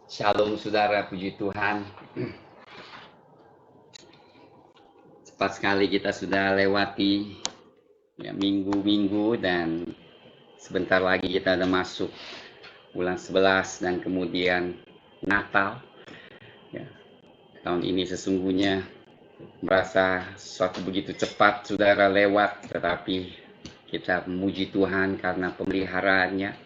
Shalom saudara, puji Tuhan. Cepat sekali kita sudah lewati ya, minggu-minggu dan sebentar lagi kita udah masuk bulan 11 dan kemudian Natal. Ya, tahun ini sesungguhnya merasa suatu begitu cepat saudara lewat, tetapi kita memuji Tuhan karena pemeliharaannya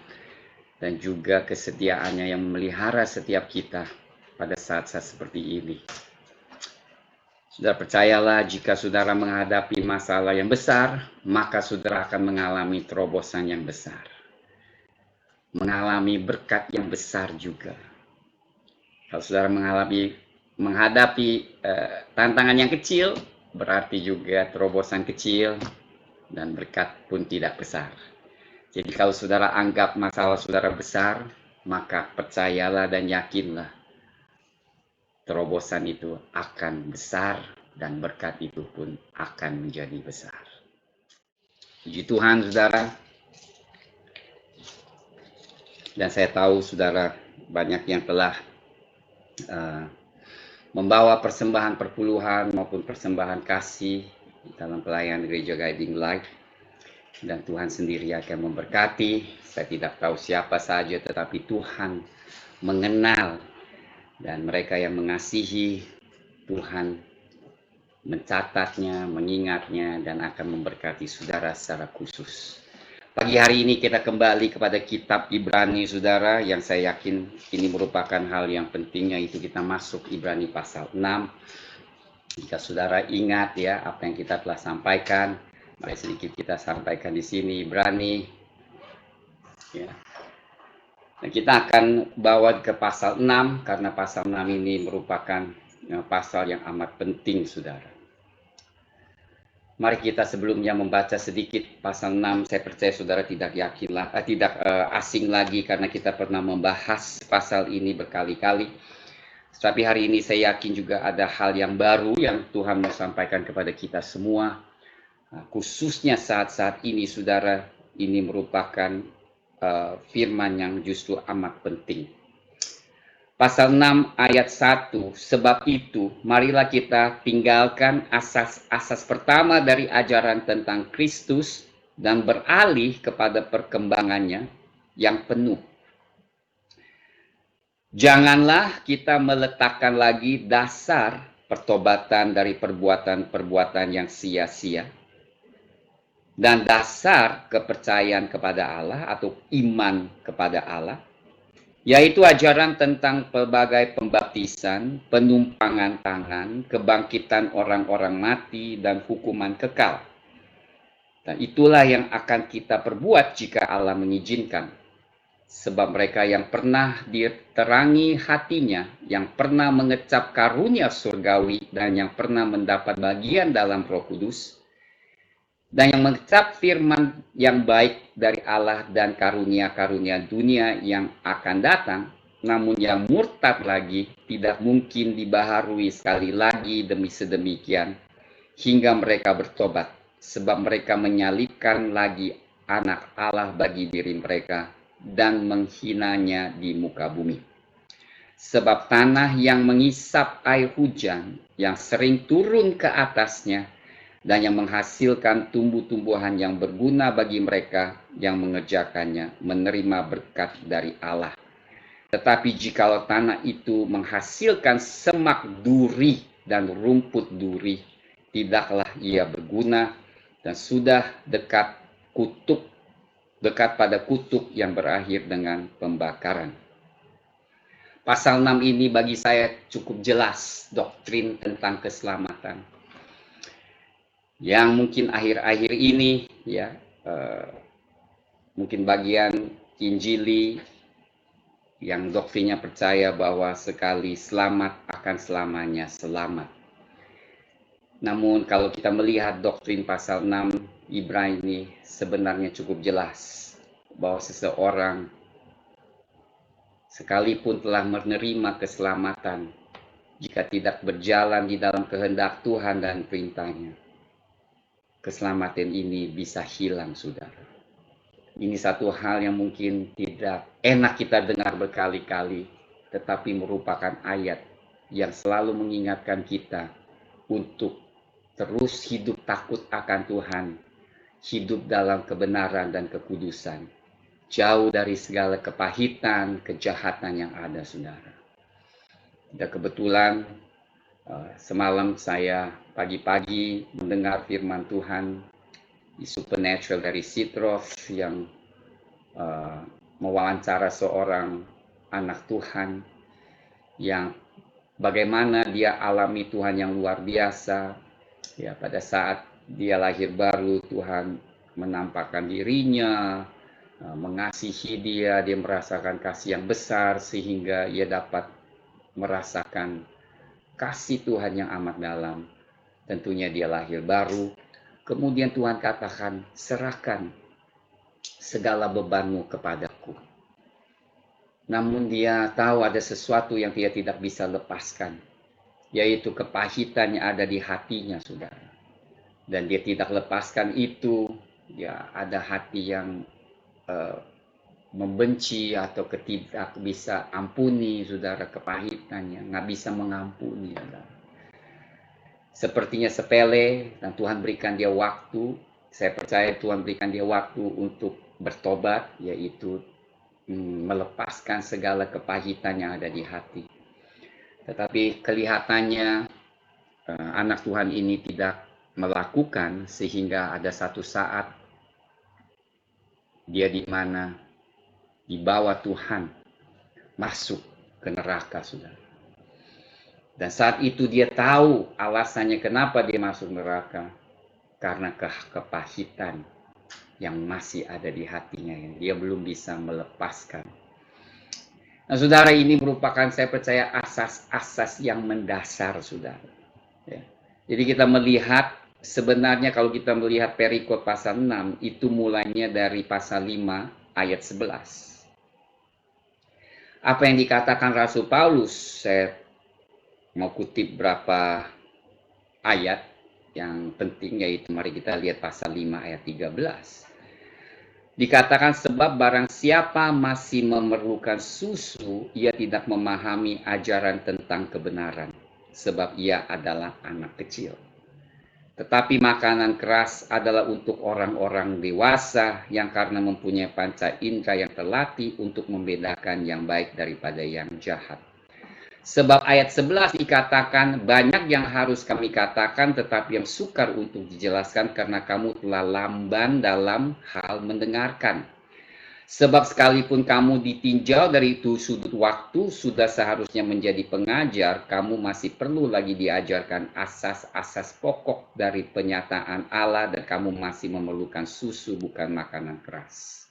dan juga kesetiaannya yang memelihara setiap kita pada saat-saat seperti ini. Saudara percayalah, jika saudara menghadapi masalah yang besar, maka saudara akan mengalami terobosan yang besar. Mengalami berkat yang besar juga. Kalau saudara menghadapi tantangan yang kecil, berarti juga terobosan kecil dan berkat pun tidak besar. Jadi kalau saudara anggap masalah saudara besar, maka percayalah dan yakinlah terobosan itu akan besar dan berkat itu pun akan menjadi besar. Puji Tuhan saudara. Dan saya tahu saudara banyak yang telah membawa persembahan perpuluhan maupun persembahan kasih dalam pelayanan Gereja Guiding Light. Dan Tuhan sendiri akan memberkati. Saya tidak tahu siapa saja, tetapi Tuhan mengenal. Dan mereka yang mengasihi Tuhan mencatatnya, mengingatnya, dan akan memberkati saudara secara khusus. Pagi hari ini kita kembali kepada kitab Ibrani saudara, yang saya yakin ini merupakan hal yang penting, yaitu kita masuk Ibrani pasal 6. Jika saudara ingat ya apa yang kita telah sampaikan, mari sedikit kita sampaikan di sini Ibrani. Ya. Dan kita akan bawa ke pasal 6 karena pasal 6 ini merupakan pasal yang amat penting saudara. Mari kita sebelumnya membaca sedikit pasal 6. Saya percaya saudara tidak asing lagi karena kita pernah membahas pasal ini berkali-kali. Tapi hari ini saya yakin juga ada hal yang baru yang Tuhan mau sampaikan kepada kita semua. Khususnya saat-saat ini saudara, ini merupakan firman yang justru amat penting. Pasal 6 ayat 1, sebab itu marilah kita tinggalkan asas-asas pertama dari ajaran tentang Kristus dan beralih kepada perkembangannya yang penuh. Janganlah kita meletakkan lagi dasar pertobatan dari perbuatan-perbuatan yang sia-sia dan dasar kepercayaan kepada Allah atau iman kepada Allah, yaitu ajaran tentang pelbagai pembaptisan, penumpangan tangan, kebangkitan orang-orang mati, dan hukuman kekal. Dan itulah yang akan kita perbuat jika Allah mengizinkan. Sebab mereka yang pernah diterangi hatinya, yang pernah mengecap karunia surgawi, dan yang pernah mendapat bagian dalam Roh Kudus, dan yang mengecap firman yang baik dari Allah dan karunia-karunia dunia yang akan datang, namun yang murtad lagi tidak mungkin dibaharui sekali lagi demi sedemikian hingga mereka bertobat, sebab mereka menyalibkan lagi anak Allah bagi diri mereka dan menghinanya di muka bumi. Sebab tanah yang mengisap air hujan yang sering turun ke atasnya dan yang menghasilkan tumbuh-tumbuhan yang berguna bagi mereka yang mengerjakannya menerima berkat dari Allah. Tetapi jikalau tanah itu menghasilkan semak duri dan rumput duri, tidaklah ia berguna dan sudah dekat pada kutuk yang berakhir dengan pembakaran. Pasal 6 ini bagi saya cukup jelas doktrin tentang keselamatan. Yang mungkin akhir-akhir ini ya mungkin bagian Injili yang doktrinnya percaya bahwa sekali selamat akan selamanya selamat. Namun kalau kita melihat doktrin pasal 6 Ibrani sebenarnya cukup jelas bahwa seseorang sekalipun telah menerima keselamatan, jika tidak berjalan di dalam kehendak Tuhan dan perintahnya, keselamatan ini bisa hilang saudara. Ini satu hal yang mungkin tidak enak kita dengar berkali-kali. tetapi merupakan ayat yang selalu mengingatkan kita untuk terus hidup takut akan Tuhan, hidup dalam kebenaran dan kekudusan, jauh dari segala kepahitan, kejahatan yang ada, saudara. Dan kebetulan semalam saya pagi-pagi mendengar firman Tuhan di Supernatural dari Citrof yang mewawancara seorang anak Tuhan yang bagaimana dia alami Tuhan yang luar biasa. Ya, pada saat dia lahir baru, Tuhan menampakkan dirinya, mengasihi dia merasakan kasih yang besar sehingga ia dapat merasakan kasih Tuhan yang amat dalam. Tentunya dia lahir baru. Kemudian Tuhan katakan, serahkan segala bebanmu kepadaku. Namun dia tahu ada sesuatu yang dia tidak bisa lepaskan, yaitu kepahitan yang ada di hatinya, saudara. Dan dia tidak lepaskan itu, ya ada hati yang membenci atau tidak bisa ampuni, saudara, kepahitannya, nggak bisa mengampuni, saudara. Sepertinya sepele, dan Tuhan berikan dia waktu. Saya percaya Tuhan berikan dia waktu untuk bertobat, yaitu melepaskan segala kepahitan yang ada di hati. Tetapi kelihatannya anak Tuhan ini tidak melakukan, sehingga ada satu saat dia di mana dibawa Tuhan masuk ke neraka, saudara. Dan saat itu dia tahu alasannya kenapa dia masuk neraka, karena kepahitan yang masih ada di hatinya yang dia belum bisa melepaskan. Nah, saudara, ini merupakan, saya percaya, asas-asas yang mendasar, saudara. Ya. Jadi kita melihat, sebenarnya kalau kita melihat perikop pasal 6, itu mulainya dari pasal 5 ayat 11. Apa yang dikatakan Rasul Paulus, saya mau kutip berapa ayat yang penting, yaitu mari kita lihat pasal 5 ayat 13. Dikatakan, sebab barang siapa masih memerlukan susu, ia tidak memahami ajaran tentang kebenaran, sebab ia adalah anak kecil. Tetapi makanan keras adalah untuk orang-orang dewasa yang karena mempunyai panca indera yang terlatih untuk membedakan yang baik daripada yang jahat. Sebab ayat 11 dikatakan, banyak yang harus kami katakan tetapi yang sukar untuk dijelaskan karena kamu telah lamban dalam hal mendengarkan. Sebab sekalipun kamu ditinjau dari itu sudut waktu, sudah seharusnya menjadi pengajar, kamu masih perlu lagi diajarkan asas-asas pokok dari penyataan Allah dan kamu masih memerlukan susu bukan makanan keras.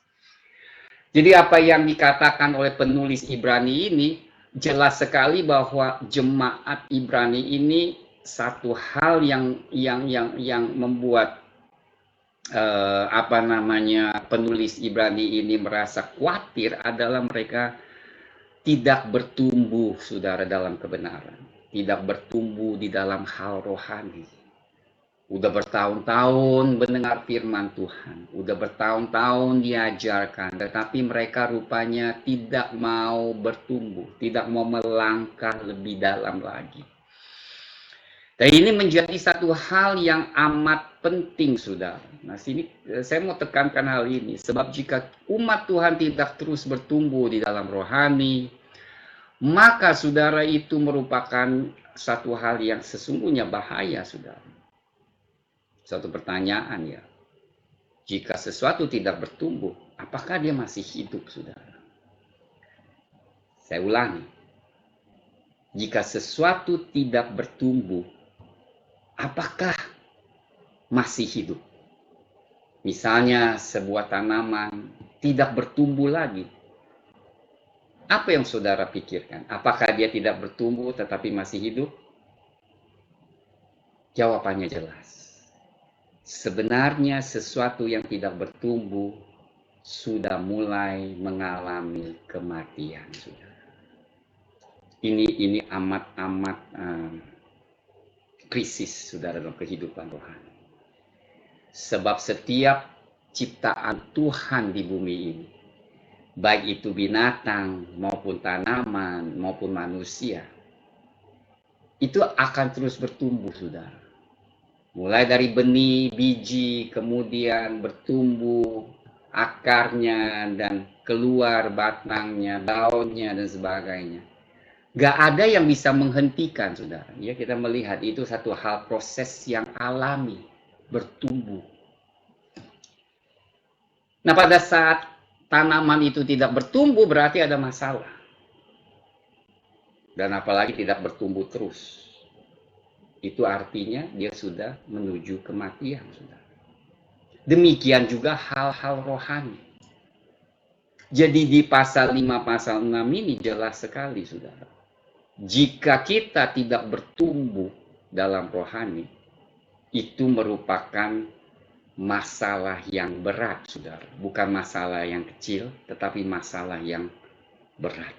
Jadi apa yang dikatakan oleh penulis Ibrani ini, jelas sekali bahwa jemaat Ibrani ini satu hal yang membuat penulis Ibrani ini merasa khawatir adalah mereka tidak bertumbuh, saudara, dalam kebenaran, tidak bertumbuh di dalam hal rohani. Udah bertahun-tahun mendengar firman Tuhan, udah bertahun-tahun diajarkan, tetapi mereka rupanya tidak mau bertumbuh, tidak mau melangkah lebih dalam lagi. Dan ini menjadi satu hal yang amat penting, saudara. Nah, sini saya mau tekankan hal ini, sebab jika umat Tuhan tidak terus bertumbuh di dalam rohani, maka saudara itu merupakan satu hal yang sesungguhnya bahaya, saudara. Suatu pertanyaan, ya, jika sesuatu tidak bertumbuh, apakah dia masih hidup, saudara? Saya ulangi, jika sesuatu tidak bertumbuh, apakah masih hidup? Misalnya sebuah tanaman tidak bertumbuh lagi, apa yang saudara pikirkan? Apakah dia tidak bertumbuh tetapi masih hidup? Jawabannya jelas. Sebenarnya sesuatu yang tidak bertumbuh sudah mulai mengalami kematian, saudara. Ini amat krisis, saudara, dalam kehidupan rohani. Sebab setiap ciptaan Tuhan di bumi ini baik itu binatang maupun tanaman maupun manusia, itu akan terus bertumbuh, saudara. Mulai dari benih, biji, kemudian bertumbuh, akarnya, dan keluar batangnya, daunnya, dan sebagainya. Gak ada yang bisa menghentikan, saudara. Ya, kita melihat itu satu hal proses yang alami, bertumbuh. Nah, pada saat tanaman itu tidak bertumbuh, berarti ada masalah. Dan apalagi tidak bertumbuh terus. Itu artinya dia sudah menuju kematian, saudara. Demikian juga hal-hal rohani. Jadi di pasal 5, pasal 6 ini jelas sekali, saudara. Jika kita tidak bertumbuh dalam rohani, itu merupakan masalah yang berat, saudara. Bukan masalah yang kecil, tetapi masalah yang berat.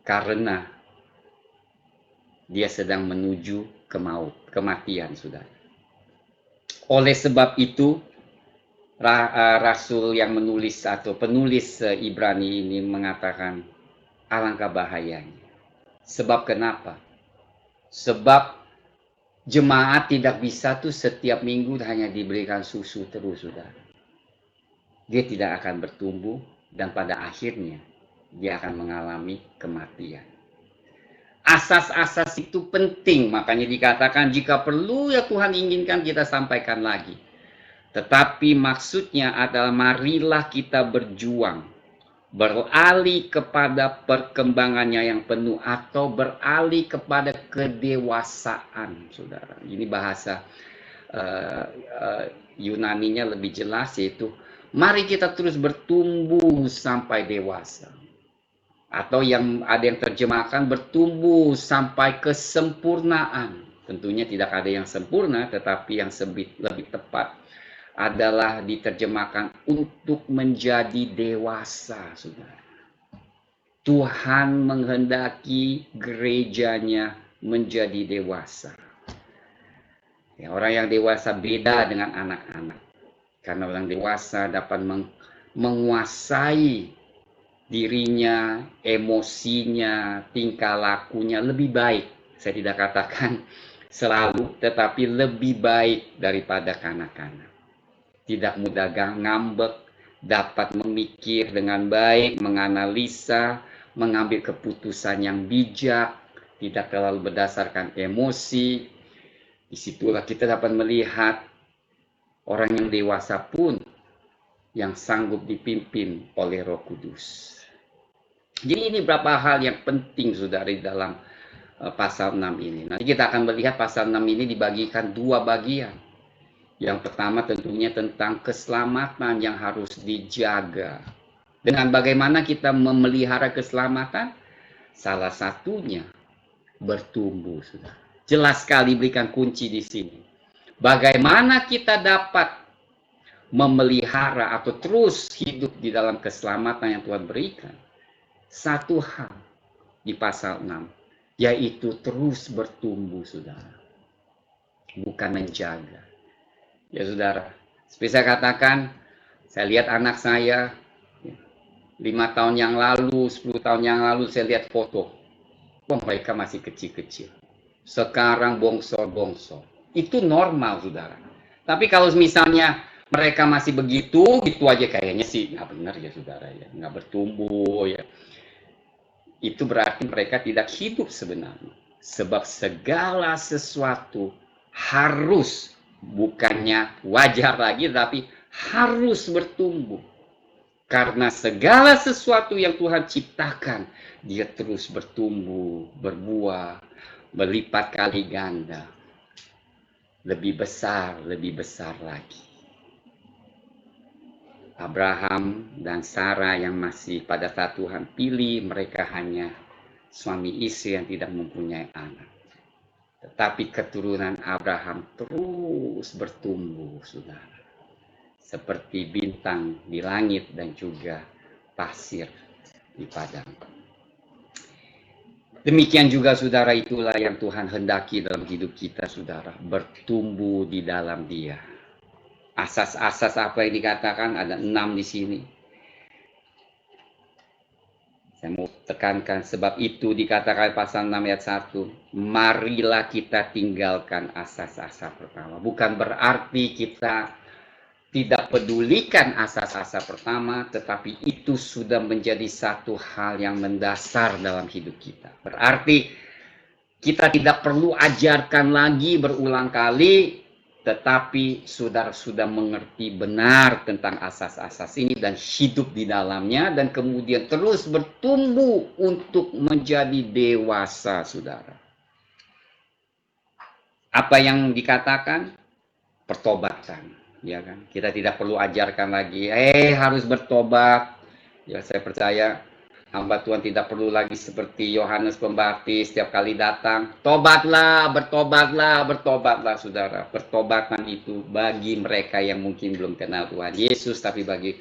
Karena dia sedang menuju ke maut, kematian, saudara. Oleh sebab itu, Rasul yang menulis atau penulis Ibrani ini mengatakan alangkah bahayanya. Sebab kenapa? Sebab jemaat tidak bisa tuh setiap minggu hanya diberikan susu terus, saudara. Dia tidak akan bertumbuh dan pada akhirnya dia akan mengalami kematian. Asas-asas itu penting, makanya dikatakan jika perlu ya Tuhan inginkan kita sampaikan lagi. Tetapi maksudnya adalah marilah kita berjuang, beralih kepada perkembangannya yang penuh atau beralih kepada kedewasaan, saudara. Ini bahasa Yunaninya lebih jelas, yaitu mari kita terus bertumbuh sampai dewasa. Atau yang ada yang terjemahkan bertumbuh sampai kesempurnaan. Tentunya tidak ada yang sempurna, tetapi yang lebih tepat adalah diterjemahkan untuk menjadi dewasa, saudara. Tuhan menghendaki gerejanya menjadi dewasa. Ya, orang yang dewasa beda dengan anak-anak. Karena orang dewasa dapat menguasai dirinya, emosinya, tingkah lakunya lebih baik. Saya tidak katakan selalu, tetapi lebih baik daripada kanak-kanak. Tidak mudah ngambek, dapat memikir dengan baik, menganalisa, mengambil keputusan yang bijak, tidak terlalu berdasarkan emosi. Disitulah kita dapat melihat orang yang dewasa pun yang sanggup dipimpin oleh Roh Kudus. Jadi ini beberapa hal yang penting, saudara, di dalam pasal 6 ini. Nanti kita akan melihat pasal 6 ini dibagikan dua bagian. Yang pertama tentunya tentang keselamatan yang harus dijaga. Dengan bagaimana kita memelihara keselamatan? Salah satunya bertumbuh, sudah. Jelas sekali berikan kunci di sini. Bagaimana kita dapat memelihara atau terus hidup di dalam keselamatan yang Tuhan berikan? Satu hal di pasal 6, yaitu terus bertumbuh, saudara. Bukan menjaga. Ya saudara, seperti saya katakan, saya lihat anak saya 5 tahun yang lalu, 10 tahun yang lalu saya lihat foto. Wah, mereka masih kecil-kecil. Sekarang bongsor-bongsor. Itu normal, saudara. Tapi kalau misalnya mereka masih begitu, itu aja kayaknya sih nggak benar ya, saudara ya. Nggak bertumbuh ya. Itu berarti mereka tidak hidup sebenarnya. Sebab segala sesuatu harus, bukannya wajar lagi, tapi harus bertumbuh. Karena segala sesuatu yang Tuhan ciptakan, dia terus bertumbuh, berbuah, berlipat kali ganda. Lebih besar lagi. Abraham dan Sarah yang masih pada saat Tuhan pilih, mereka hanya suami istri yang tidak mempunyai anak. Tetapi keturunan Abraham terus bertumbuh, saudara. Seperti bintang di langit dan juga pasir di padang. Demikian juga, saudara, itulah yang Tuhan hendaki dalam hidup kita, saudara. Bertumbuh di dalam Dia. Asas-asas apa yang dikatakan ada 6 di sini. tekankan. Sebab itu dikatakan pasal 6 ayat 1, marilah kita tinggalkan asas-asas pertama. Bukan berarti kita tidak pedulikan asas-asas pertama, tetapi itu sudah menjadi satu hal yang mendasar dalam hidup kita. Berarti kita tidak perlu ajarkan lagi berulang kali, tetapi saudara sudah mengerti benar tentang asas-asas ini dan hidup di dalamnya, dan kemudian terus bertumbuh untuk menjadi dewasa, saudara. Apa yang dikatakan? Pertobatan, ya kan? Kita tidak perlu ajarkan lagi, harus bertobat. Ya, saya percaya hamba Tuhan tidak perlu lagi seperti Yohanes Pembaptis setiap kali datang, tobatlah, bertobatlah, saudara. Pertobatan itu bagi mereka yang mungkin belum kenal Tuhan Yesus, tapi bagi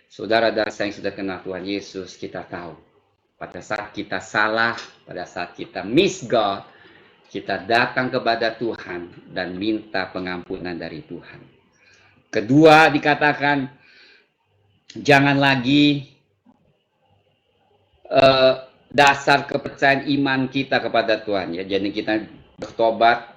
saudara dan saya yang sudah kenal Tuhan Yesus, kita tahu pada saat kita salah, pada saat kita miss God, kita datang kepada Tuhan dan minta pengampunan dari Tuhan. Kedua dikatakan, jangan lagi dasar kepercayaan iman kita kepada Tuhan, ya. Jadi kita bertobat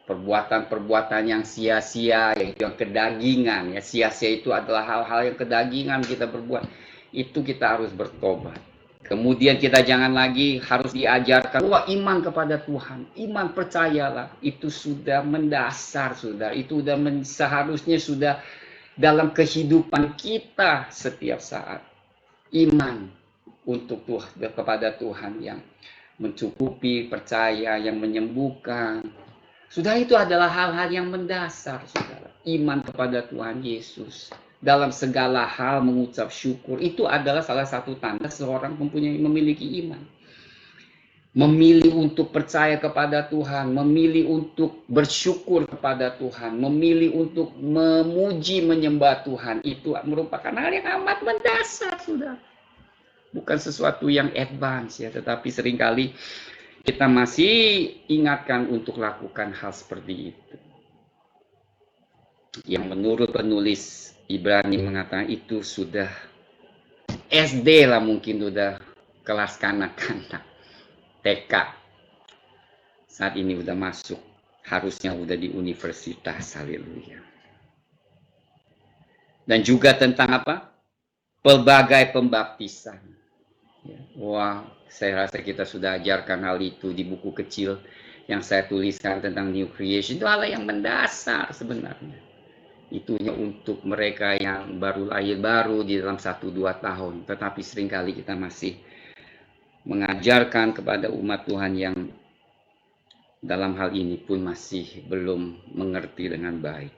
perbuatan-perbuatan yang sia-sia, yaitu yang kedagingan, ya. Sia-sia itu adalah hal-hal yang kedagingan kita berbuat. Itu kita harus bertobat. Kemudian kita jangan lagi harus diajarkan, wah, iman kepada Tuhan, iman, percayalah. Itu sudah mendasar, sudah. Itu sudah seharusnya sudah dalam kehidupan kita setiap saat. Iman untuk Tuhan, kepada Tuhan yang mencukupi, percaya, yang menyembuhkan. Sudah, itu adalah hal-hal yang mendasar, saudara. Iman kepada Tuhan Yesus. Dalam segala hal mengucap syukur, itu adalah salah satu tanda seorang memiliki iman. Memilih untuk percaya kepada Tuhan, memilih untuk bersyukur kepada Tuhan, memilih untuk memuji, menyembah Tuhan, itu merupakan hal yang amat mendasar, saudara. Bukan sesuatu yang advance, ya, tetapi seringkali kita masih ingatkan untuk lakukan hal seperti itu. Yang menurut penulis Ibrani mengatakan itu sudah SD lah, mungkin sudah kelas kanak-kanak, TK. Saat ini udah masuk, harusnya udah di universitas, haleluya. Dan juga tentang apa? Pelbagai pembaptisan. Wah, saya rasa kita sudah ajarkan hal itu di buku kecil yang saya tuliskan tentang New Creation. Itu hal yang mendasar sebenarnya. Itunya untuk mereka yang baru lahir baru di dalam 1-2 tahun. Tetapi seringkali kita masih mengajarkan kepada umat Tuhan yang dalam hal ini pun masih belum mengerti dengan baik.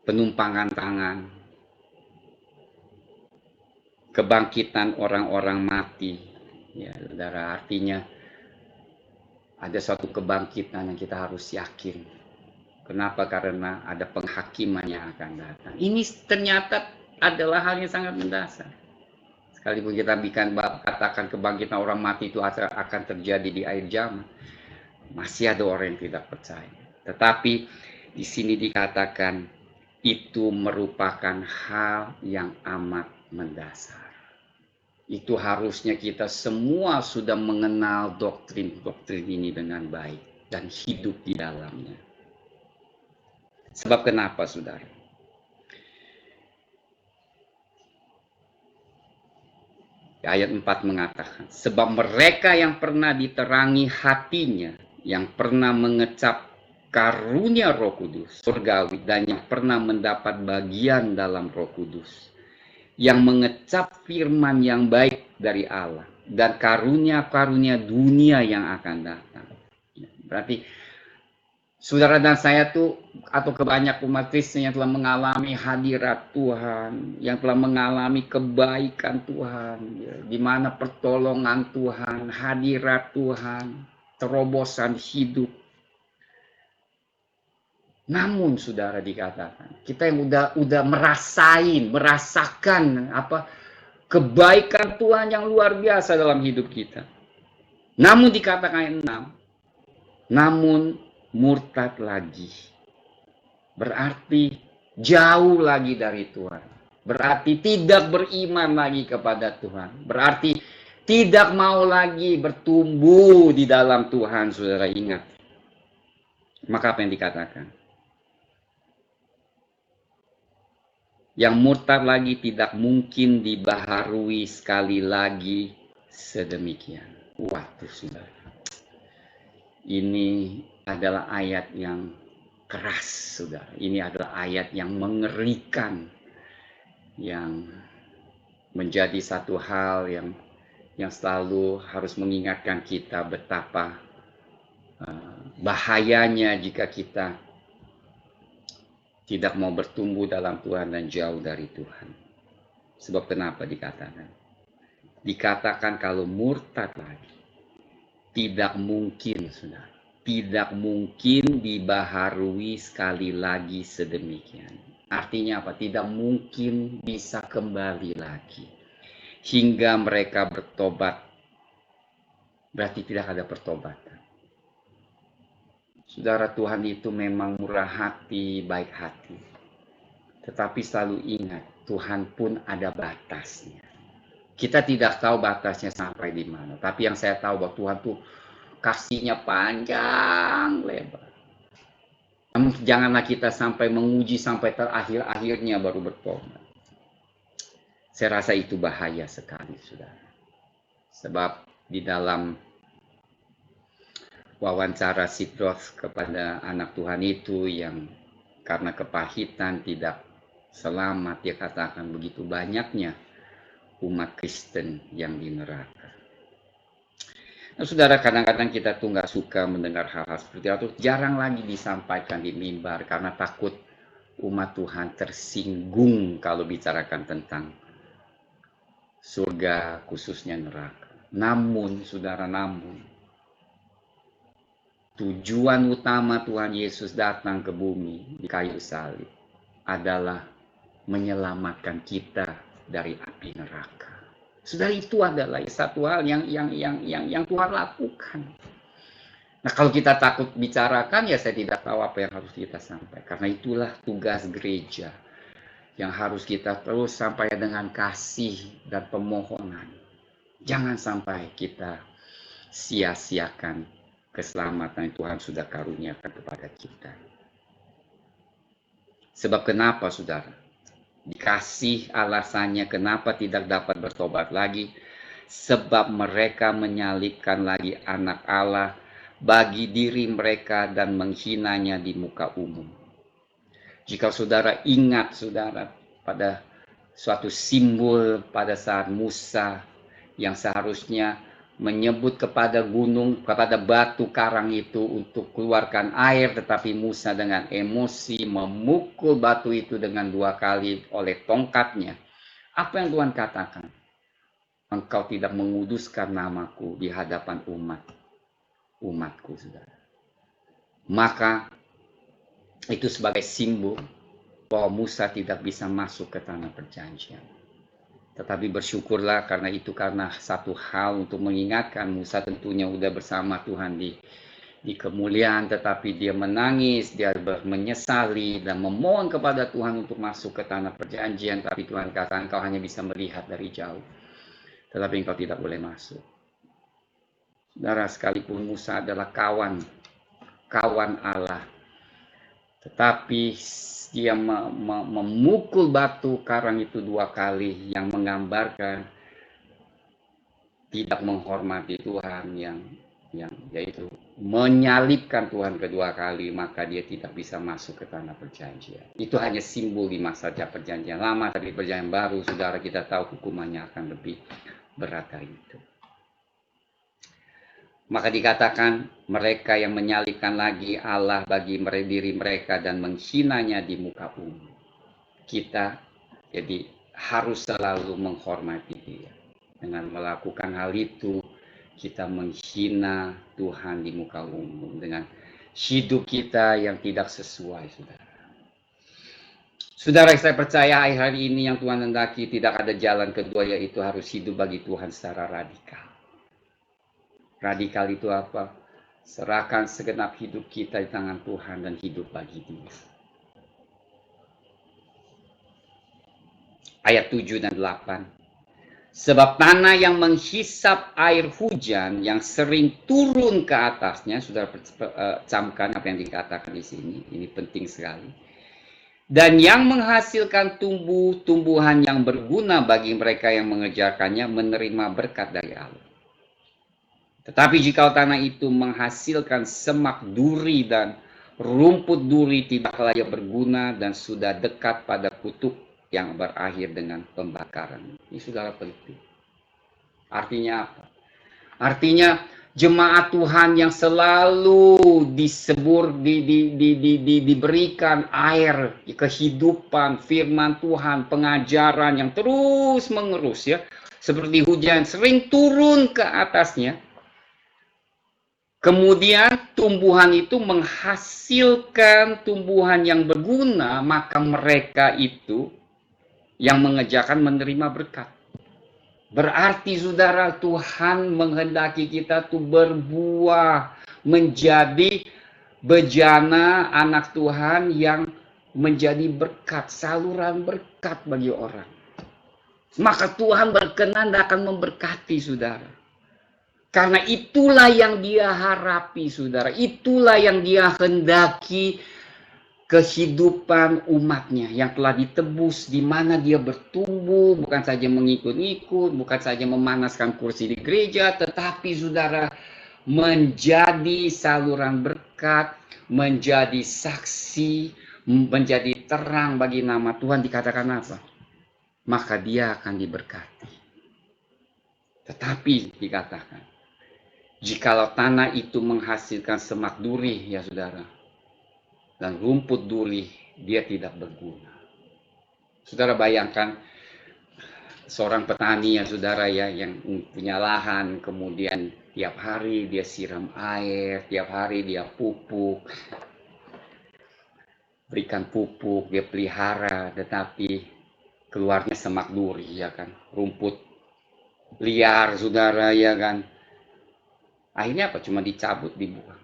Penumpangan tangan, kebangkitan orang-orang mati, ya, saudara, artinya ada suatu kebangkitan yang kita harus yakin. Kenapa? Karena ada penghakiman yang akan datang. Ini ternyata adalah hal yang sangat mendasar. Sekalipun kita katakan kebangkitan orang mati itu akan terjadi di akhir zaman, masih ada orang yang tidak percaya. Tetapi di sini dikatakan itu merupakan hal yang amat mendasar. Itu harusnya kita semua sudah mengenal doktrin-doktrin ini dengan baik dan hidup di dalamnya. Sebab kenapa, saudara? Ayat 4 mengatakan, sebab mereka yang pernah diterangi hatinya, yang pernah mengecap karunia Roh Kudus, surgawi, dan yang pernah mendapat bagian dalam Roh Kudus, yang mengecap firman yang baik dari Allah, dan karunia-karunia dunia yang akan datang. Berarti saudara dan saya tuh, atau kebanyak umat Kristen yang telah mengalami hadirat Tuhan, yang telah mengalami kebaikan Tuhan, ya, di mana pertolongan Tuhan, hadirat Tuhan, terobosan hidup. Namun saudara dikatakan, kita yang udah merasakan apa kebaikan Tuhan yang luar biasa dalam hidup kita. Namun dikatakan 6, namun murtad lagi, berarti jauh lagi dari Tuhan. Berarti tidak beriman lagi kepada Tuhan. Berarti tidak mau lagi bertumbuh di dalam Tuhan, saudara ingat. Maka apa yang dikatakan? Yang murtad lagi tidak mungkin dibaharui sekali lagi sedemikian. Waduh, saudara. Ini adalah ayat yang keras, saudara. Ini adalah ayat yang mengerikan, yang menjadi satu hal yang selalu harus mengingatkan kita betapa bahayanya jika kita tidak mau bertumbuh dalam Tuhan dan jauh dari Tuhan. Sebab kenapa dikatakan? Dikatakan kalau murtad lagi, tidak mungkin, saudara. Tidak mungkin dibaharui sekali lagi sedemikian. Artinya apa? Tidak mungkin bisa kembali lagi. Hingga mereka bertobat. Berarti tidak ada pertobatan. Saudara, Tuhan itu memang murah hati, baik hati. Tetapi selalu ingat, Tuhan pun ada batasnya. Kita tidak tahu batasnya sampai di mana. Tapi yang saya tahu bahwa Tuhan tuh kasihnya panjang lebar. Namun janganlah kita sampai menguji sampai terakhir-akhirnya baru bertobat. Saya rasa itu bahaya sekali, saudara. Sebab di dalam wawancara Sidros kepada anak Tuhan itu yang karena kepahitan tidak selamat, dia katakan begitu banyaknya umat Kristen yang di neraka. Nah, saudara, kadang-kadang kita tuh nggak suka mendengar hal-hal seperti itu, jarang lagi disampaikan di mimbar karena takut umat Tuhan tersinggung kalau bicarakan tentang surga, khususnya neraka. Namun, saudara, tujuan utama Tuhan Yesus datang ke bumi di kayu salib adalah menyelamatkan kita dari api neraka. Saudara, itu adalah satu hal yang Tuhan lakukan. Nah, kalau kita takut bicarakan, ya saya tidak tahu apa yang harus kita sampaikan. Karena itulah tugas gereja yang harus kita terus sampaikan dengan kasih dan pemohonan. Jangan sampai kita sia-siakan keselamatan yang Tuhan sudah karuniakan kepada kita. Sebab kenapa, saudara? Dikasih alasannya kenapa tidak dapat bertobat lagi. Sebab mereka menyalibkan lagi anak Allah bagi diri mereka dan menghinanya di muka umum. Jika saudara ingat, saudara, pada suatu simbol pada saat Musa yang seharusnya menyebut kepada gunung, kepada batu karang itu untuk keluarkan air, tetapi Musa dengan emosi memukul batu itu dengan 2 kali oleh tongkatnya. Apa yang Tuhan katakan? Engkau tidak menguduskan namaku di hadapan umatku, saudara. Maka itu sebagai simbol bahwa Musa tidak bisa masuk ke tanah perjanjian. Tetapi bersyukurlah karena satu hal untuk mengingatkan Musa tentunya udah bersama Tuhan di kemuliaan, tetapi dia menangis, dia menyesali dan memohon kepada Tuhan untuk masuk ke tanah perjanjian. Tapi Tuhan katakan engkau hanya bisa melihat dari jauh, tetapi engkau tidak boleh masuk. Saudara, sekalipun Musa adalah kawan Allah, tetapi dia memukul batu karang itu 2 kali yang menggambarkan tidak menghormati Tuhan, yang yaitu menyalibkan Tuhan kedua kali, maka dia tidak bisa masuk ke tanah perjanjian. Itu hanya simbol di masa perjanjian lama, tapi perjanjian baru, saudara, kita tahu hukumannya akan lebih berat dari itu. Maka dikatakan mereka yang menyalibkan lagi Allah bagi diri mereka dan menghinanya di muka umum. Kita jadi harus selalu menghormati dia. Dengan melakukan hal itu, kita menghina Tuhan di muka umum dengan hidup kita yang tidak sesuai, saudara. Saudara, saya percaya hari ini yang Tuhan hendaki tidak ada jalan kedua, yaitu harus hidup bagi Tuhan secara radikal. Radikal itu apa? Serahkan segenap hidup kita di tangan Tuhan dan hidup bagi Dia. ayat 7 dan 8. Sebab tanah yang menghisap air hujan yang sering turun ke atasnya, sudah camkan apa yang dikatakan di sini, ini penting sekali. Dan yang menghasilkan tumbuh-tumbuhan yang berguna bagi mereka yang mengejarkannya menerima berkat dari Allah. Tetapi jika tanah itu menghasilkan semak duri dan rumput duri, tidaklah ia berguna dan sudah dekat pada kutuk yang berakhir dengan pembakaran. Ini saudara penting. Artinya apa? Artinya jemaat Tuhan yang selalu diberikan air kehidupan, firman Tuhan, pengajaran yang terus mengerus ya, seperti hujan sering turun ke atasnya. Kemudian tumbuhan itu menghasilkan tumbuhan yang berguna, maka mereka itu yang mengerjakan menerima berkat. Berarti saudara, Tuhan menghendaki kita tuh berbuah, menjadi bejana anak Tuhan yang menjadi berkat, saluran berkat bagi orang. Maka Tuhan berkenan dan akan memberkati saudara. Karena itulah yang dia harapi saudara, itulah yang dia hendaki kehidupan umatnya yang telah ditebus, di mana dia bertumbuh, bukan saja mengikut-ikut, bukan saja memanaskan kursi di gereja, tetapi saudara menjadi saluran berkat, menjadi saksi, menjadi terang bagi nama Tuhan. Dikatakan apa? Maka dia akan diberkati. Tetapi dikatakan, jikalau tanah itu menghasilkan semak duri, ya saudara, dan rumput duri, dia tidak berguna. Saudara bayangkan seorang petani ya saudara ya, yang punya lahan, kemudian tiap hari dia siram air, tiap hari dia pupuk, berikan pupuk, dia pelihara, tetapi keluarnya semak duri ya kan, rumput liar saudara ya kan. Akhirnya apa? Cuma dicabut, dibuang.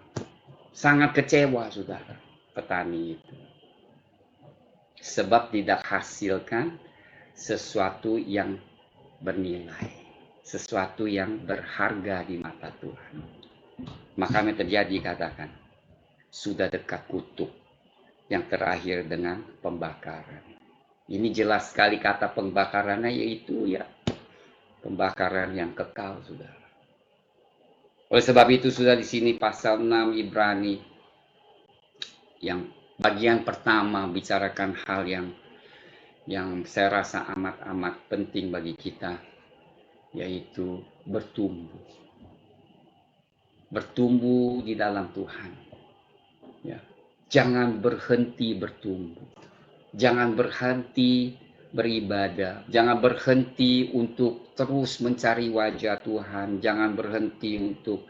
Sangat kecewa saudara petani itu. Sebab tidak hasilkan sesuatu yang bernilai, sesuatu yang berharga di mata Tuhan. Maka yang terjadi, katakan, sudah dekat kutuk yang terakhir dengan pembakaran. Ini jelas sekali kata pembakarannya, yaitu ya pembakaran yang kekal, saudara. Oleh sebab itu sudah di sini pasal 6 Ibrani yang bagian pertama bicarakan hal yang saya rasa amat penting bagi kita, yaitu bertumbuh. Bertumbuh di dalam Tuhan. Ya. Jangan berhenti bertumbuh. Jangan berhenti beribadah. Jangan berhenti untuk terus mencari wajah Tuhan. Jangan berhenti untuk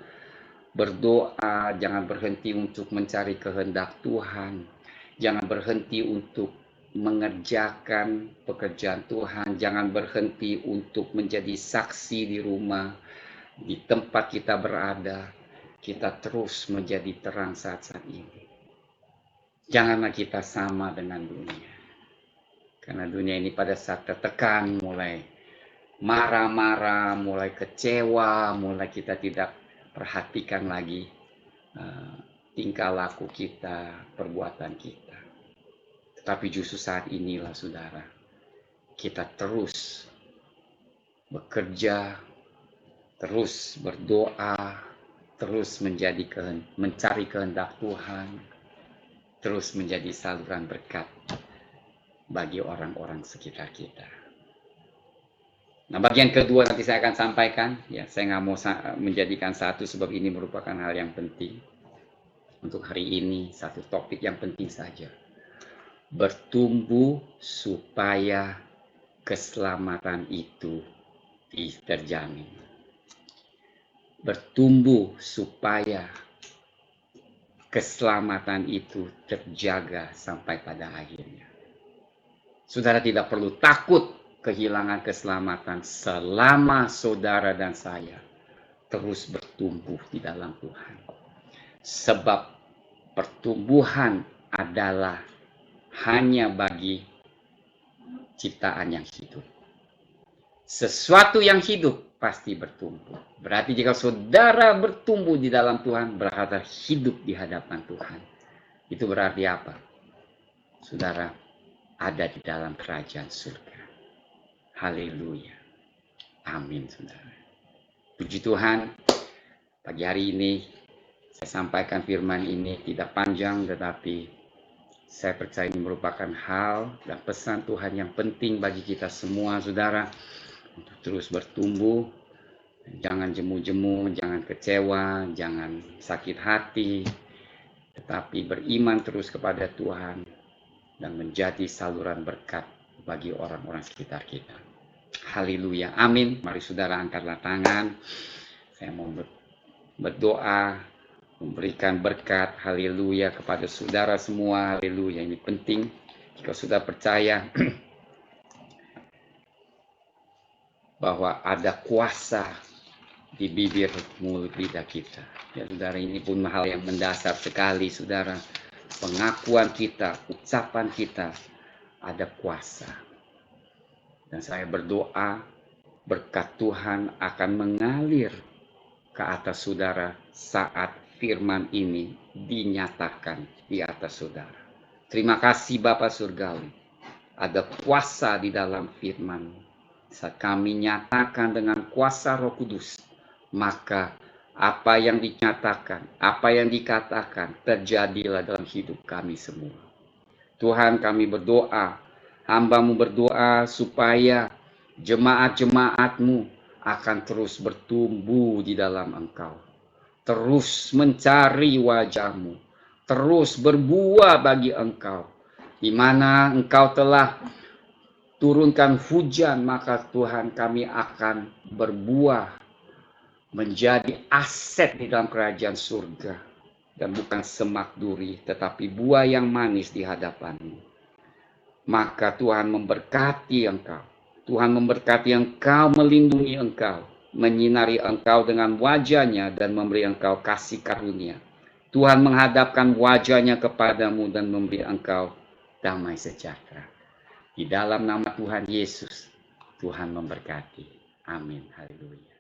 berdoa. Jangan berhenti untuk mencari kehendak Tuhan. Jangan berhenti untuk mengerjakan pekerjaan Tuhan. Jangan berhenti untuk menjadi saksi di rumah, di tempat kita berada. Kita terus menjadi terang saat-saat ini. Janganlah kita sama dengan dunia. Karena dunia ini pada saat tertekan, mulai marah-marah, mulai kecewa, mulai kita tidak perhatikan lagi tingkah laku kita, perbuatan kita. Tetapi justru saat inilah saudara, kita terus bekerja, terus berdoa, terus mencari kehendak Tuhan, terus menjadi saluran berkat bagi orang-orang sekitar kita. Nah, bagian kedua nanti saya akan sampaikan. Ya, saya nggak mau menjadikan satu sebab ini merupakan hal yang penting. Untuk hari ini, satu topik yang penting saja. Bertumbuh supaya keselamatan itu terjamin. Bertumbuh supaya keselamatan itu terjaga sampai pada akhirnya. Saudara tidak perlu takut kehilangan keselamatan selama saudara dan saya terus bertumbuh di dalam Tuhan. Sebab pertumbuhan adalah hanya bagi ciptaan yang hidup. Sesuatu yang hidup pasti bertumbuh. Berarti jika saudara bertumbuh di dalam Tuhan, berarti hidup di hadapan Tuhan. Itu berarti apa? Saudara ada di dalam kerajaan surga. Haleluya. Amin, saudara. Puji Tuhan, pagi hari ini saya sampaikan firman ini tidak panjang, tetapi saya percaya ini merupakan hal dan pesan Tuhan yang penting bagi kita semua, saudara, untuk terus bertumbuh. Jangan jemu-jemu, jangan kecewa, jangan sakit hati, tetapi beriman terus kepada Tuhan dan menjadi saluran berkat bagi orang-orang sekitar kita. Haleluya, amin. Mari saudara angkatlah tangan. Saya mau berdoa, memberikan berkat, haleluya, kepada saudara semua. Haleluya, ini penting. Jika sudah percaya bahwa ada kuasa di bibir mulut lidah kita. Ya saudara, ini pun hal yang mendasar sekali, saudara. Pengakuan kita, ucapan kita, ada kuasa. Dan saya berdoa, berkat Tuhan akan mengalir ke atas saudara saat firman ini dinyatakan di atas saudara. Terima kasih Bapa Surgawi. Ada kuasa di dalam firman. Saat kami nyatakan dengan kuasa Roh Kudus, maka apa yang dinyatakan, apa yang dikatakan, terjadilah dalam hidup kami semua. Tuhan, kami berdoa, hamba-Mu berdoa supaya jemaat-jemaat-Mu akan terus bertumbuh di dalam Engkau. Terus mencari wajah-Mu, terus berbuah bagi Engkau. Di mana Engkau telah turunkan hujan, maka Tuhan kami akan berbuah menjadi aset di dalam kerajaan surga. Dan bukan semak duri, tetapi buah yang manis di hadapan-Mu. Maka Tuhan memberkati Engkau. Tuhan memberkati Engkau, melindungi Engkau, menyinari Engkau dengan wajah-Nya dan memberi Engkau kasih karunia. Tuhan menghadapkan wajah-Nya kepadamu dan memberi Engkau damai sejahtera. Di dalam nama Tuhan Yesus, Tuhan memberkati. Amin. Haleluya.